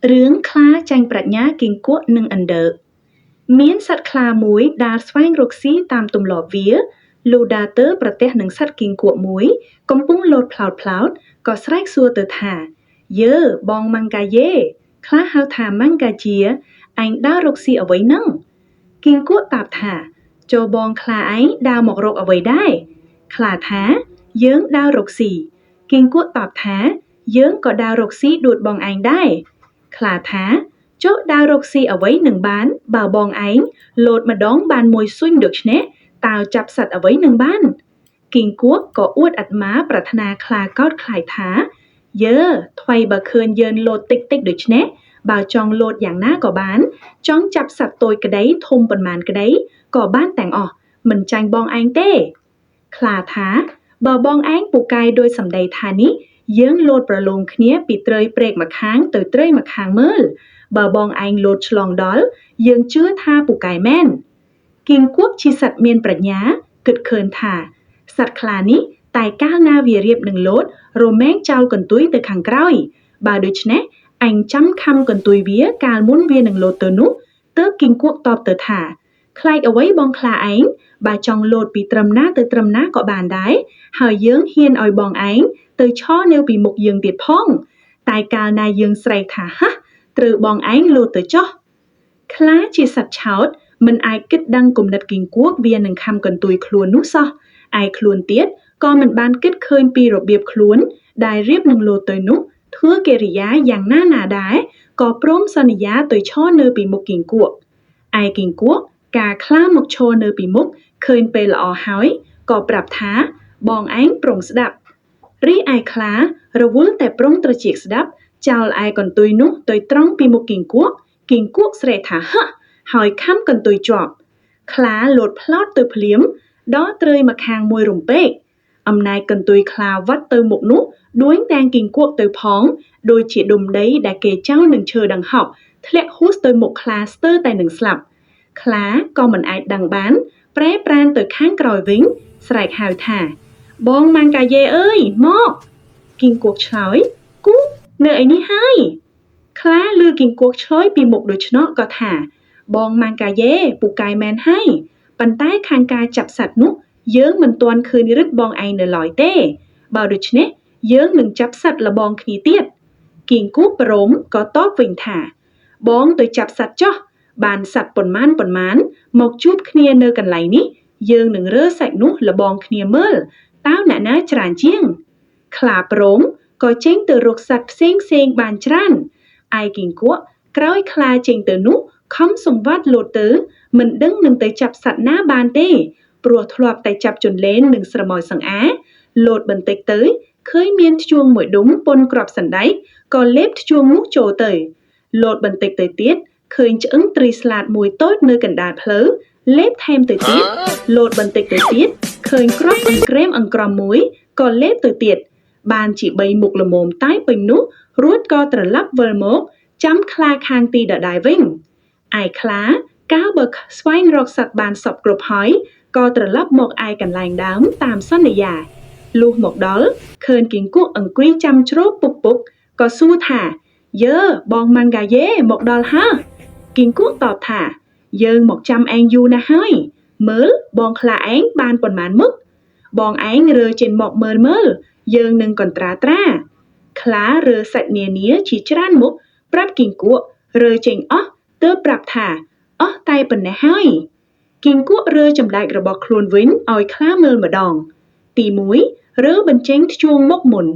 រឿងខ្លាចាញ់ប្រាជ្ញាគីង្គក់និងឥណ្ឌើមានសត្វខ្លាមួយដើរស្វែងរកស៊ីតាមទម្លាប់វាលុះដើរទៅប្រទះនឹងសត្វគីង្គក់មួយកំពុងលោតផ្លោតក៏ស្រែកសួរទៅថាយើបងម៉ាំងកាយេខ្លាហៅថាម៉ាំងកាជាឯងដើររកស៊ីអ្វីហ្នឹងគីង្គក់តាប់ថាចូលបងខ្លាឯងដើរមករកអ្វីដែរខ្លាថាយើងដើររកស៊ីគីង្គក់តបថាយើងក៏ដើររកស៊ីដូចបងឯងដែរខ្លាថាចុះដើររកស៊ីអ្វីនឹងបានបើបងឯងលោតម្ដងបានមួយស៊ុញដូច្នេះតើចាប់សត្វអ្វីនឹងបានគីង្គក់ក៏អួតអាត្មាប្រាថ្នាខ្លាកោតខ្លាយថាយើថ្វីបើឃើញយើងលោតតិចដូច្នេះបើចង់លោតយ៉ាងណាក៏បានចង់ចាប់សត្វតូចក្តីធំប៉ុន្មានក្តីក៏បានទាំងអស់មិនចាញ់បងឯងទេខ្លាថាបើបងឯងពូកែដោយសម្ដីថានេះយើងលោតប្រឡងគ្នាពីត្រីព្រែកម្ខាងទៅត្រីម្ខាងមើលបើបងឯងលោតឆ្លងដល់យើងជឿថាពូកែមែនគីង្គក់ជាសត្វមានប្រាជ្ញាគិតឃើញថាសត្វខ្លានេះតែកាលណាវារៀបនឹងលោតរមែងចោលកន្ទុយទៅខាងក្រោយបើដូច្នេះអញចាំខំកន្ទុយវាកាលមុនវានឹងលោតទៅនោះទើបគីង្គក់តបទៅថាខ្លាចអ្វីបងខ្លាឯងបើចង់លោតពីត្រឹមណាទៅត្រឹមណាក៏បានដែរហើយយើងហ៊ានឲ្យបងឯងទៅឈរនៅពីមុខយើងទៀតផងតែកាលណាយើងស្រែកថាហះត្រូវបងឯងលោតទៅចុះខ្លាជាសត្វឆោតមិនអាចគិតដឹងគំនិតគីង្គក់វានឹងខំកន្ទុយខ្លួននោះសោះឯខ្លួនទៀតក៏មិនបានគិតឃើញពីរបៀបខ្លួនដែលរៀបនឹងលោតទៅនោះធ្វើកិរិយាយ៉ាងណាដែរក៏ព្រមសន្យាទៅឈរនៅពីមុខគីង្គក់ឯគីង្គក់ការខ្លាមកឈរនៅពីមុខឃើញពេលល្អហើយក៏ប្រាប់ថាបងឯងប្រុងស្ដាប់រីឯខ្លារវល់តែប្រុងត្រចៀកស្ដាប់ចោលឯកន្ទុយនោះទៅត្រង់ពីមុខគីង្គក់ស្រែកថាហះហើយខំកន្ទុយជាប់ខ្លាលោតផ្លោតទៅភ្លាមដល់ត្រីម្ខាងមួយរំពេកអំណាចកន្ទុយខ្លាវត្តទៅមុខនោះដួញទាំងគីង្គក់ទៅផងដូចជាដុំដីដែលគេចោលនឹងឈើដង្ហុកធ្លាក់ហួសទៅមុខខ្លាស្ទើរតែនឹងស្លាប់ខ្លាក៏មិនអាចដឹងបានប្រែប្រានទៅខាងក្រោយវិញស្រែកហៅថាបងម៉ាំងកាយេអើយមកគីង្គក់ឆ្លើយគូនៅឯនេះហើយខ្លាឮគីង្គក់ឆ្លើយពីមុខដូច្នោះក៏ថាបងម៉ាំងកាយេពូកែមែនហើយប៉ុន្តែខាងការចាប់សត្វនោះយើងមិនទាន់ឃើញរឹតបងឯងនៅឡើយទេបើដូច្នេះយើងនឹងចាប់សត្វលបងគ្នាទៀតគីង្គក់ព្រមក៏តបវិញថាបងទៅចាប់សត្វចុះបានសត្វប៉ុន្មានមកជួបគ្នានៅកន្លែងនេះយើងនឹងរើសាច់នោះលបងគ្នាមើលតើអ្នកណាច្រើនជាងខ្លាព្រមក៏ចេញទៅរកសត្វផ្សេងបានច្រើនឯគីង្គក់ក្រោយខ្លាចេញទៅនោះខំសង្វាត់លោតទៅមិនដឹងនឹងទៅចាប់សត្វណាបានទេព្រោះធ្លាប់តែចាប់ជន្លេងនិងស្រមោចសង្អាលោតបន្តិចទៅឃើញមានធ្យូងមួយដុំពន់ក្របសណ្ដែកក៏លេបធ្យូងនោះចូលទៅលោតបន្តិចទៅទៀតឃើញឆ្អឹងត្រីស្លាតមួយតូចនៅកណ្ដាលផ្លូវលេបថែមទៅទៀតលោតបន្តិចទៅទៀតឃើញគ្រាប់អង្ក្រែមអង្ក្រមមួយក៏លេបទៅទៀតបានជា3មុខល្មមតែពេញនោះរួចក៏ត្រឡប់វិលមកចាំខ្លាខាងទីដដែលវិញឯខ្លាកាលបើស្វែងរកសត្វបានសពគ្រប់ហើយក៏ត្រឡប់មកឯកន្លែងដើមតាមសន្យាលុះមកដល់ឃើញគីង្គក់អង្គុយចាំជ្រោបពុកក៏សួរថាយើបងម៉ាំងកាយេមកដល់ហើយគីង្គក់តបថាយើងមកចាំឯងយូរណាស់ហើយមើលបងខ្លាឯងបានប៉ុន្មានមុខបងឯងរើចេញមកមើលយើងនឹងកន្ត្រាខ្លារើសាច់នានាជាច្រើនមុខប្រាប់គីង្គក់រើចេញអស់ទើបប្រាប់ថាអស់តែប៉ុណ្ណេះហើយគីង្គក់រើចម្លែករបស់ខ្លួនវិញឲ្យខ្លាមើលម្ដងទី1រើបញ្ចេញធ្យូងមុខមុន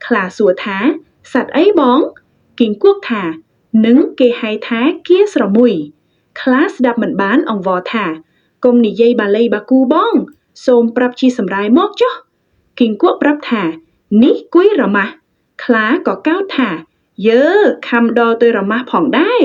ខ្លាសួរថាសត្វអីបងគីង្គក់ថានឹងគេហៅថាគៀស្រមុយខ្លាស្ដាប់មិនបានអង្វរថាកុំនិយាយបាលីបាគូបងសូមប្រាប់ជាសម្រាយមកចុះគីង្គក់ប្រាប់ថានេះគួយរមាស់ខ្លាក៏កោតថាយើខំដល់ទៅរមាស់ផងដែរ